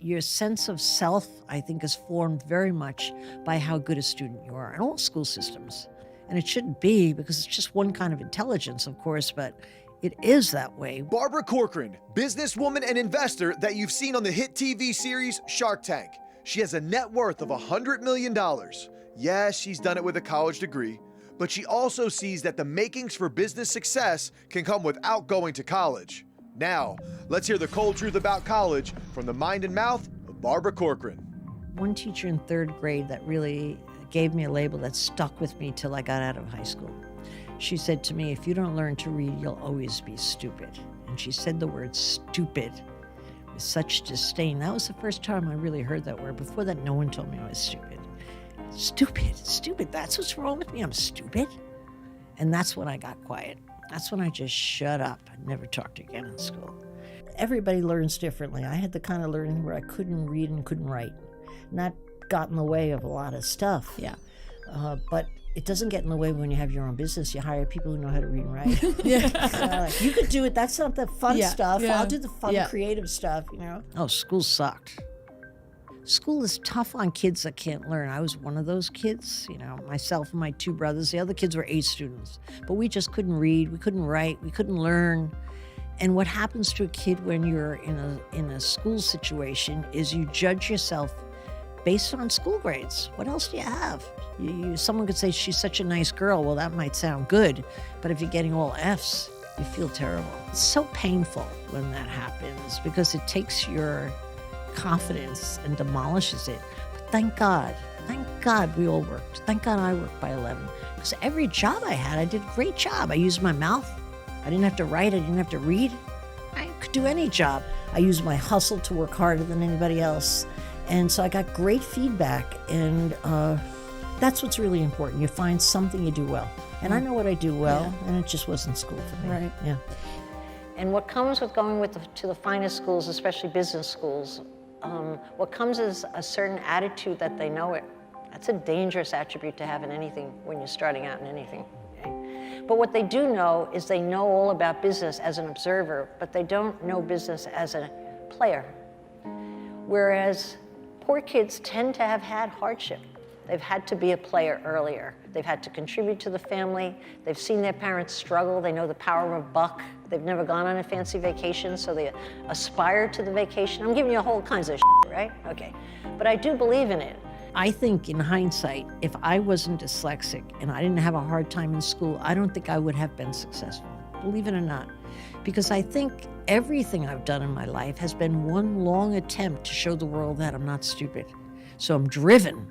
Your sense of self, I think, is formed very much by how good a student you are in all school systems. And it shouldn't be, because it's just one kind of intelligence, of course, but it is that way. Barbara Corcoran, businesswoman and investor that you've seen on the hit TV series Shark Tank. She has a net worth of $100 million. Yeah, she's done it with a college degree, but she also sees that the makings for business success can come without going to college. Now, let's hear the cold truth about college from the mind and mouth of Barbara Corcoran. One teacher in 3rd grade that really gave me a label that stuck with me till I got out of high school. She said to me, if you don't learn to read, you'll always be stupid. And she said the word stupid with such disdain. That was the first time I really heard that word. Before that, no one told me I was stupid. Stupid, that's what's wrong with me, I'm stupid. And that's when I got quiet. That's when I just shut up and never talked again in school. Everybody learns differently. I had the kind of learning where I couldn't read and couldn't write. And that got in the way of a lot of stuff. Yeah. But it doesn't get in the way when you have your own business. You hire people who know how to read and write. Yeah. You could do it. That's not the fun stuff. Yeah. I'll do the fun, creative stuff, you know. Oh, school sucked. School is tough on kids that can't learn. I was one of those kids, you know, myself and my 2 brothers. The other kids were A students, but we just couldn't read, we couldn't write, we couldn't learn. And what happens to a kid when you're in a school situation is you judge yourself based on school grades. What else do you have? Someone could say, she's such a nice girl. Well, that might sound good, but if you're getting all Fs, you feel terrible. It's so painful when that happens because it takes your confidence and demolishes it. But thank God we all worked. Thank God I worked by 11. Because every job I had, I did a great job. I used my mouth. I didn't have to write. I didn't have to read. I could do any job. I used my hustle to work harder than anybody else. And so I got great feedback. And that's what's really important. You find something you do well. And I know what I do well, and it just wasn't school for me. Right. Yeah. And what comes with going to the finest schools, especially business schools, what comes is a certain attitude that they know it. That's a dangerous attribute to have in anything when you're starting out in anything. Okay? But what they do know is they know all about business as an observer, but they don't know business as a player. Whereas poor kids tend to have had hardship. They've had to be a player earlier. They've had to contribute to the family. They've seen their parents struggle. They know the power of a buck. They've never gone on a fancy vacation, so they aspire to the vacation. I'm giving you all kinds of shit, right? Okay. But I do believe in it. I think in hindsight, if I wasn't dyslexic and I didn't have a hard time in school, I don't think I would have been successful, believe it or not. Because I think everything I've done in my life has been one long attempt to show the world that I'm not stupid. So I'm driven